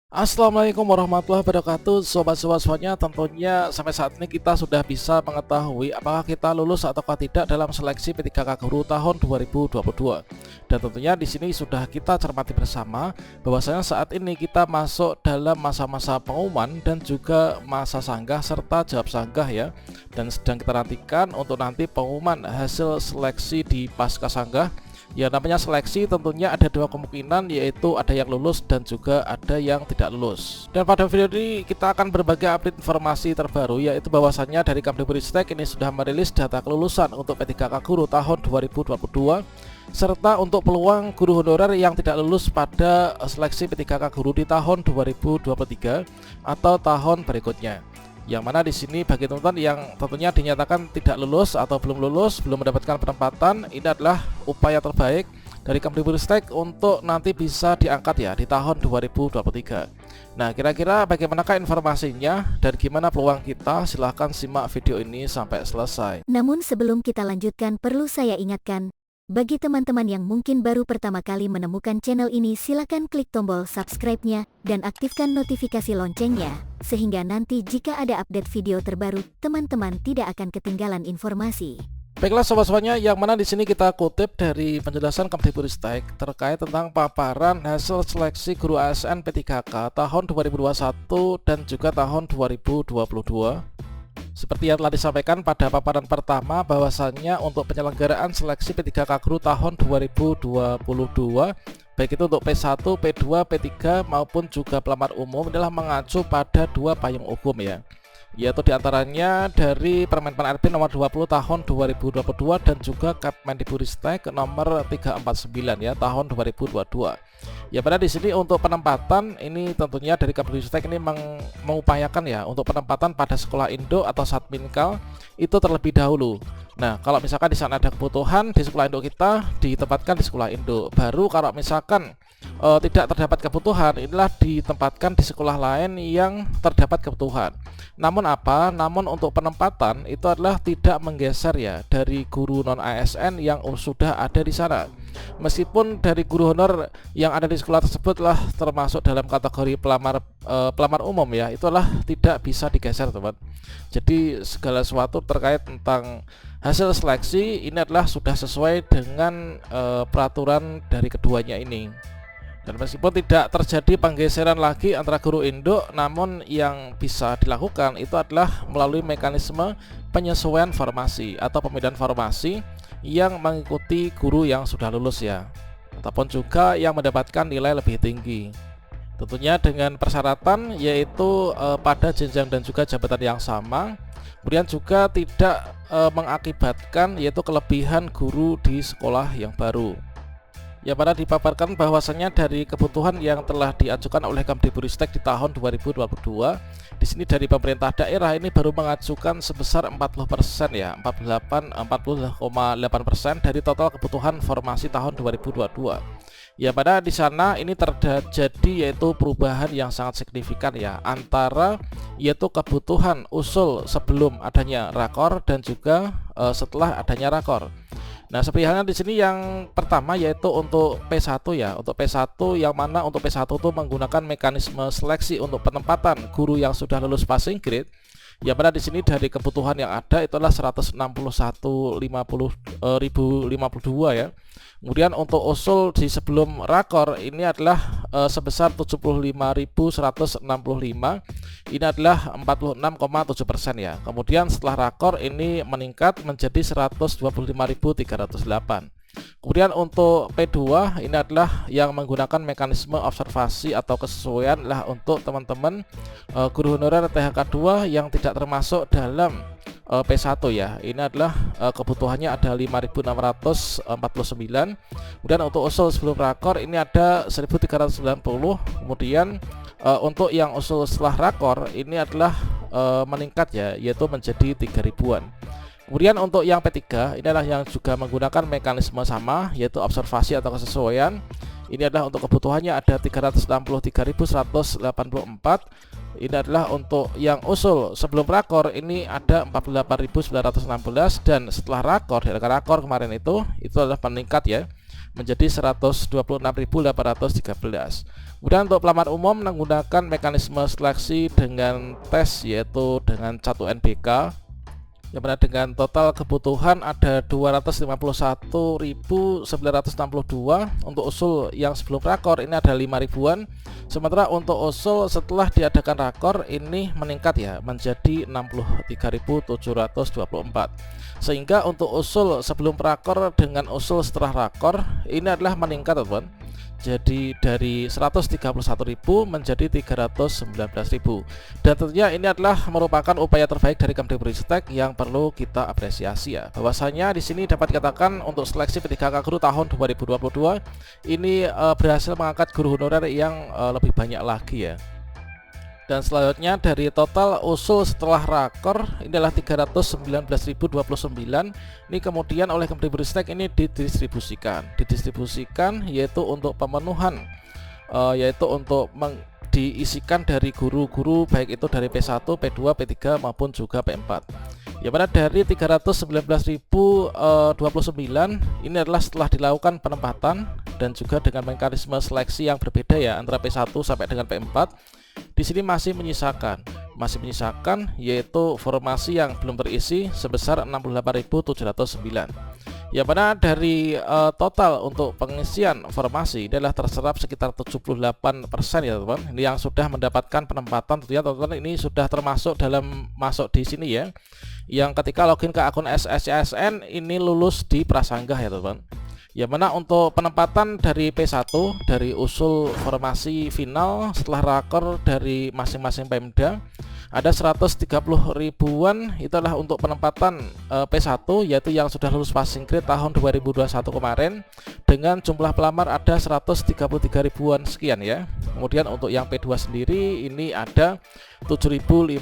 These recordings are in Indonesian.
Assalamualaikum warahmatullahi wabarakatuh. Sobat-sobat semuanya, tentunya sampai saat ini kita sudah bisa mengetahui apakah kita lulus ataukah tidak dalam seleksi P3K Guru tahun 2022. Dan tentunya di sini sudah kita cermati bersama bahwasanya saat ini kita masuk dalam masa-masa pengumuman dan juga masa sanggah serta jawab sanggah ya. Dan sedang kita nantikan untuk nanti pengumuman hasil seleksi di pasca sanggah. Ya, namanya seleksi tentunya ada dua kemungkinan, yaitu ada yang lulus dan juga ada yang tidak lulus. Dan pada video ini kita akan berbagi update informasi terbaru, yaitu bahwasannya dari Kemdikbudristek ini sudah merilis data kelulusan untuk P3K Guru tahun 2022 serta untuk peluang guru honorer yang tidak lulus pada seleksi P3K Guru di tahun 2023 atau tahun berikutnya. Yang mana di sini bagi teman-teman yang tentunya dinyatakan tidak lulus atau belum lulus, belum mendapatkan penempatan, ini adalah upaya terbaik dari Kemdikbudristek untuk nanti bisa diangkat ya di tahun 2023. Nah, kira-kira bagaimanakah informasinya dan gimana peluang kita? Silahkan simak video ini sampai selesai. Namun sebelum kita lanjutkan, perlu saya ingatkan, bagi teman-teman yang mungkin baru pertama kali menemukan channel ini, silakan klik tombol subscribe-nya dan aktifkan notifikasi loncengnya, sehingga nanti jika ada update video terbaru, teman-teman tidak akan ketinggalan informasi. Baiklah sobat-sobatnya, yang mana di sini kita kutip dari penjelasan Kemdikbudristek terkait tentang paparan hasil seleksi guru ASN P3K tahun 2021 dan juga tahun 2022. Seperti yang telah disampaikan pada paparan pertama, bahwasannya untuk penyelenggaraan seleksi P3K Guru tahun 2022 baik itu untuk P1, P2, P3 maupun juga pelamar umum adalah mengacu pada dua payung hukum ya, yaitu diantaranya dari Permen RP nomor 20 tahun 2022 dan juga Kemdikbudristek nomor 349 ya tahun 2022. Ya, pada di sini untuk penempatan ini tentunya dari Kemdikbudristek ini mengupayakan ya untuk penempatan pada sekolah Indo atau Satminkal itu terlebih dahulu. Nah, kalau misalkan di sana ada kebutuhan di sekolah Indo kita ditempatkan di sekolah Indo. Baru kalau misalkan tidak terdapat kebutuhan, inilah ditempatkan di sekolah lain yang terdapat kebutuhan. Namun untuk penempatan itu adalah tidak menggeser ya dari guru non ASN yang sudah ada di sana. Meskipun dari guru honor yang ada di sekolah tersebut lah termasuk dalam kategori pelamar umum ya, itulah tidak bisa digeser teman. Jadi segala sesuatu terkait tentang hasil seleksi ini adalah sudah sesuai dengan peraturan dari keduanya ini. Dan meskipun tidak terjadi penggeseran lagi antara guru induk, namun yang bisa dilakukan itu adalah melalui mekanisme penyesuaian formasi atau pemindahan formasi yang mengikuti guru yang sudah lulus ya, ataupun juga yang mendapatkan nilai lebih tinggi. Tentunya dengan persyaratan yaitu pada jenjang dan juga jabatan yang sama, kemudian juga tidak mengakibatkan yaitu kelebihan guru di sekolah yang baru. Ya, pada dipaparkan bahwasannya dari kebutuhan yang telah diajukan oleh Kemdikbudristek di tahun 2022, di sini dari pemerintah daerah ini baru mengajukan sebesar 40% ya, 40,8% dari total kebutuhan formasi tahun 2022. Ya, pada di sana ini terjadi yaitu perubahan yang sangat signifikan ya antara yaitu kebutuhan usul sebelum adanya rakor dan juga setelah adanya rakor. Nah, seperti halnya di sini yang pertama yaitu untuk P1 ya. Untuk P1 yang mana untuk P1 itu menggunakan mekanisme seleksi untuk penempatan guru yang sudah lulus passing grade. Ya, pada di sini dari kebutuhan yang ada itulah 161.052 ya. Kemudian untuk usul di sebelum rakor ini adalah sebesar 75.165. Ini adalah 46,7% ya. Kemudian setelah rakor ini meningkat menjadi 125.308. Kemudian untuk P2 ini adalah yang menggunakan mekanisme observasi atau kesesuaian lah untuk teman-teman guru honorer THK 2 yang tidak termasuk dalam P1 ya. Ini adalah kebutuhannya ada 5.649. Kemudian untuk usul sebelum rakor ini ada 1.390. Kemudian untuk yang usul setelah rakor ini adalah meningkat ya, yaitu menjadi 3.000-an. Kemudian untuk yang P3 ini adalah yang juga menggunakan mekanisme sama, yaitu observasi atau kesesuaian. Ini adalah untuk kebutuhannya ada 363.184. Ini adalah untuk yang usul sebelum rakor ini ada 48.916, dan setelah rakor, rakor kemarin itu adalah meningkat ya menjadi 126.813. Kemudian untuk pelamar umum menggunakan mekanisme seleksi dengan tes, yaitu dengan CAT UNBK, yang mana dengan total kebutuhan ada 251.962. Untuk usul yang sebelum rakor ini ada 5 ribuan, sementara untuk usul setelah diadakan rakor ini meningkat ya menjadi 63.724. Sehingga untuk usul sebelum rakor dengan usul setelah rakor ini adalah meningkat, teman-teman. Jadi dari 131.000 menjadi 319.000. Dan tentunya ini adalah merupakan upaya terbaik dari Kemdikbudristek yang perlu kita apresiasi ya. Bahwasanya di sini dapat dikatakan untuk seleksi P3K Guru tahun 2022 ini berhasil mengangkat guru honorer yang lebih banyak lagi ya. Dan selanjutnya dari total usul setelah rakor ini adalah 319.029. Ini kemudian oleh Kemdikbudristek ini didistribusikan yaitu untuk pemenuhan, yaitu untuk diisikan dari guru-guru baik itu dari P1, P2, P3 maupun juga P4. Ya, pada dari 319.029 ini adalah setelah dilakukan penempatan dan juga dengan mekanisme seleksi yang berbeda ya antara P1 sampai dengan P4. Di sini masih menyisakan yaitu formasi yang belum terisi sebesar 68.709. Ya, mana dari total untuk pengisian formasi adalah terserap sekitar 78% ya teman-teman. Ini yang sudah mendapatkan penempatan, tentunya teman-teman ini sudah termasuk dalam masuk di sini ya. Yang ketika login ke akun SSCSN ini lulus di prasanggah ya teman-teman. Ya, mana untuk penempatan dari P1 dari usul formasi final setelah rakor dari masing-masing Pemda ada 130 ribuan, itulah untuk penempatan P1 yaitu yang sudah lulus passing grade tahun 2021 kemarin, dengan jumlah pelamar ada 133 ribuan sekian ya. Kemudian untuk yang P2 sendiri ini ada 7.510.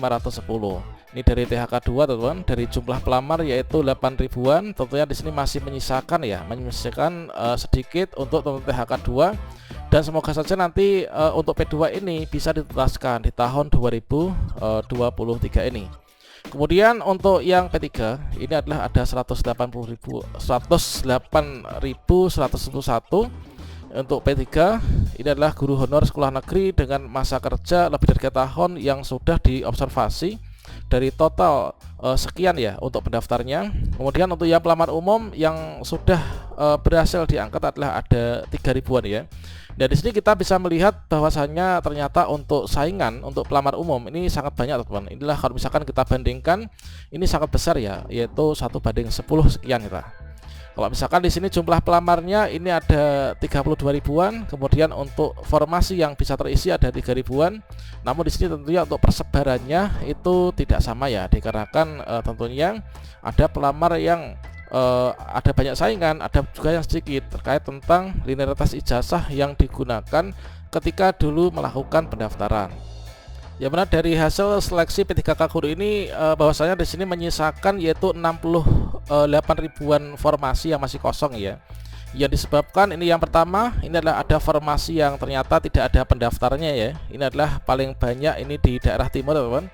Ini dari THK 2 teman-teman, dari jumlah pelamar yaitu 8 ribuan. Tentunya di sini masih menyisakan sedikit untuk THK 2, dan semoga saja nanti untuk P2 ini bisa dituntaskan di tahun 2023 ini. Kemudian untuk yang P3 ini adalah ada 108.101. Untuk P3 ini adalah guru honor sekolah negeri dengan masa kerja lebih dari 3 tahun yang sudah diobservasi. Dari total sekian ya untuk pendaftarnya. Kemudian untuk yang pelamar umum yang sudah berhasil diangkat adalah ada 3 ribuan ya. Dan di sini kita bisa melihat bahwasannya ternyata untuk saingan untuk pelamar umum ini sangat banyak teman-teman. Inilah kalau misalkan kita bandingkan ini sangat besar ya, yaitu 1:10 sekian kita. Kalau misalkan di sini jumlah pelamarnya ini ada 32 ribuan, kemudian untuk formasi yang bisa terisi ada 3 ribuan. Namun di sini tentunya untuk persebarannya itu tidak sama ya, dikarenakan tentunya ada pelamar yang ada banyak saingan, ada juga yang sedikit terkait tentang linearitas ijazah yang digunakan ketika dulu melakukan pendaftaran. Ya, benar dari hasil seleksi P3K Guru ini bahwasanya di sini menyisakan yaitu 68 ribuan formasi yang masih kosong ya. Yang disebabkan ini yang pertama ini adalah ada formasi yang ternyata tidak ada pendaftarnya ya. Ini adalah paling banyak ini di daerah timur teman-teman.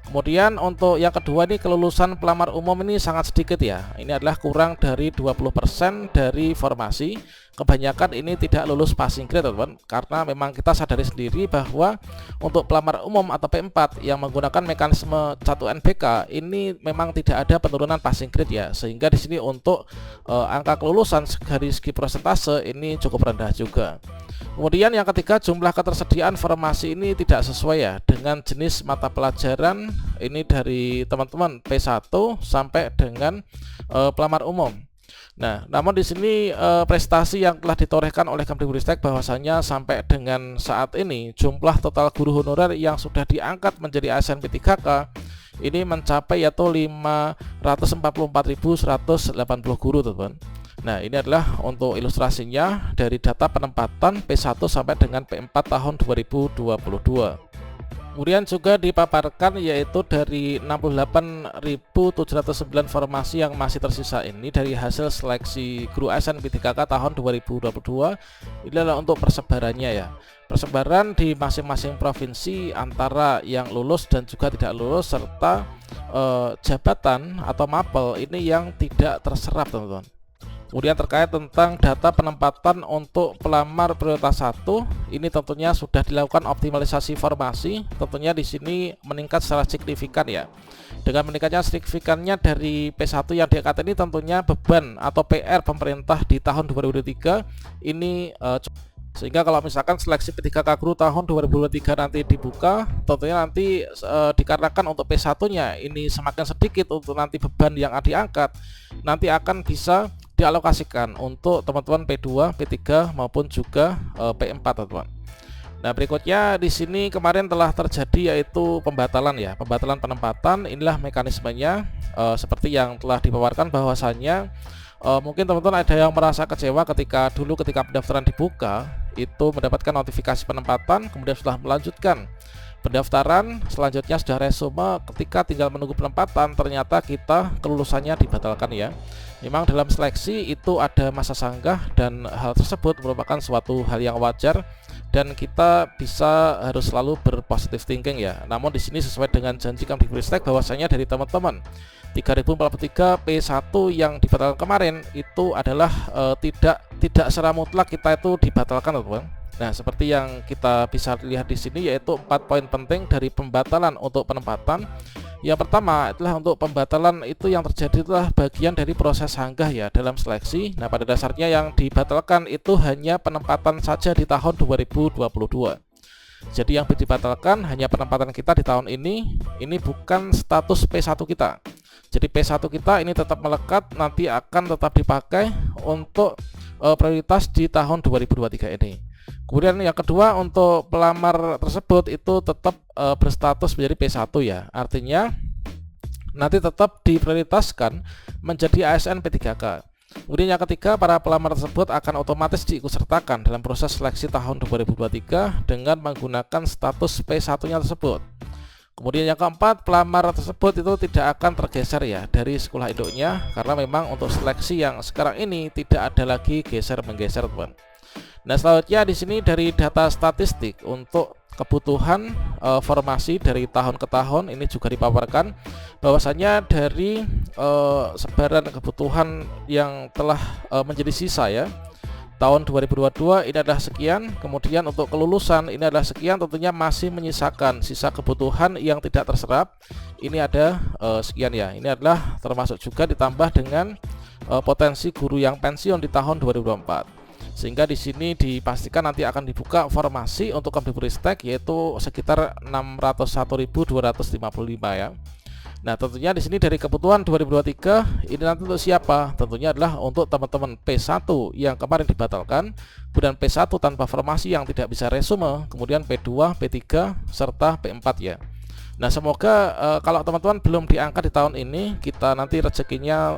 Kemudian untuk yang kedua ini kelulusan pelamar umum ini sangat sedikit ya. Ini adalah kurang dari 20% dari formasi. Kebanyakan ini tidak lulus passing grade teman-teman, karena memang kita sadari sendiri bahwa untuk pelamar umum atau P4 yang menggunakan mekanisme CAT UNBK ini memang tidak ada penurunan passing grade ya, sehingga di sini untuk angka kelulusan dari segi persentase ini cukup rendah juga. Kemudian yang ketiga, jumlah ketersediaan formasi ini tidak sesuai ya dengan jenis mata pelajaran ini dari teman-teman P1 sampai dengan pelamar umum. Nah, namun di sini prestasi yang telah ditorehkan oleh Kemdikbudristek bahwasanya sampai dengan saat ini jumlah total guru honorer yang sudah diangkat menjadi ASN P3K ini mencapai yaitu 544.180 guru teman-teman. Nah, ini adalah untuk ilustrasinya dari data penempatan P1 sampai dengan P4 tahun 2022. Kemudian juga dipaparkan yaitu dari 68.709 formasi yang masih tersisa ini dari hasil seleksi guru ASN P3K tahun 2022. Ini adalah untuk persebarannya ya. Persebaran di masing-masing provinsi antara yang lulus dan juga tidak lulus, serta jabatan atau mapel ini yang tidak terserap teman-teman. Kemudian terkait tentang data penempatan untuk pelamar prioritas 1, ini tentunya sudah dilakukan optimalisasi formasi, tentunya di sini meningkat secara signifikan ya. Dengan meningkatnya signifikannya dari P1 yang diangkat ini, tentunya beban atau PR pemerintah di tahun 2023 ini sehingga kalau misalkan seleksi P3K Guru tahun 2023 nanti dibuka, tentunya nanti dikarenakan untuk P1-nya ini semakin sedikit untuk nanti beban yang diangkat, nanti akan bisa dialokasikan untuk teman-teman P2, P3 maupun juga P4, teman-teman. Nah, berikutnya di sini kemarin telah terjadi yaitu pembatalan ya, pembatalan penempatan. Inilah mekanismenya seperti yang telah dipaparkan bahwasannya mungkin teman-teman ada yang merasa kecewa ketika pendaftaran dibuka itu mendapatkan notifikasi penempatan, kemudian setelah melanjutkan pendaftaran selanjutnya sudah resume, ketika tinggal menunggu penempatan ternyata kita kelulusannya dibatalkan ya. Memang dalam seleksi itu ada masa sanggah dan hal tersebut merupakan suatu hal yang wajar dan kita harus selalu berpositif thinking ya. Namun di sini sesuai dengan janji Kemdikbudristek bahwasanya dari teman-teman 3043 P1 yang dibatalkan kemarin itu adalah tidak secara mutlak kita itu dibatalkan, teman-teman. Nah, seperti yang kita bisa lihat di sini yaitu 4 poin penting dari pembatalan untuk penempatan. Yang pertama adalah untuk pembatalan itu yang terjadi adalah bagian dari proses sanggah ya dalam seleksi. Nah, pada dasarnya yang dibatalkan itu hanya penempatan saja di tahun 2022. Jadi yang dibatalkan hanya penempatan kita di tahun ini bukan status P1 kita. Jadi P1 kita ini tetap melekat, nanti akan tetap dipakai untuk prioritas di tahun 2023 ini. Kemudian yang kedua, untuk pelamar tersebut itu tetap berstatus menjadi P1 ya. Artinya nanti tetap diprioritaskan menjadi ASN P3K. Kemudian yang ketiga, para pelamar tersebut akan otomatis diikutsertakan dalam proses seleksi tahun 2023 dengan menggunakan status P1-nya tersebut. Kemudian yang keempat, pelamar tersebut itu tidak akan tergeser ya dari sekolah induknya, karena memang untuk seleksi yang sekarang ini tidak ada lagi geser-menggeser, teman. Nah, selanjutnya di sini dari data statistik untuk kebutuhan formasi dari tahun ke tahun ini juga dipaparkan bahwasanya dari sebaran kebutuhan yang telah menjadi sisa ya. Tahun 2022 ini adalah sekian, kemudian untuk kelulusan ini adalah sekian, tentunya masih menyisakan sisa kebutuhan yang tidak terserap. Ini ada sekian ya. Ini adalah termasuk juga ditambah dengan potensi guru yang pensiun di tahun 2024. Sehingga di sini dipastikan nanti akan dibuka formasi untuk Kemdikbudristek yaitu sekitar 601.255 ya. Nah, tentunya di sini dari kebutuhan 2023 ini nanti untuk siapa? Tentunya adalah untuk teman-teman P1 yang kemarin dibatalkan, kemudian P1 tanpa formasi yang tidak bisa resume, kemudian P2, P3 serta P4 ya. Nah, semoga kalau teman-teman belum diangkat di tahun ini, kita nanti rezekinya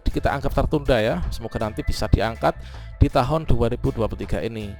kita anggap tertunda ya. Semoga nanti bisa diangkat di tahun 2023 ini.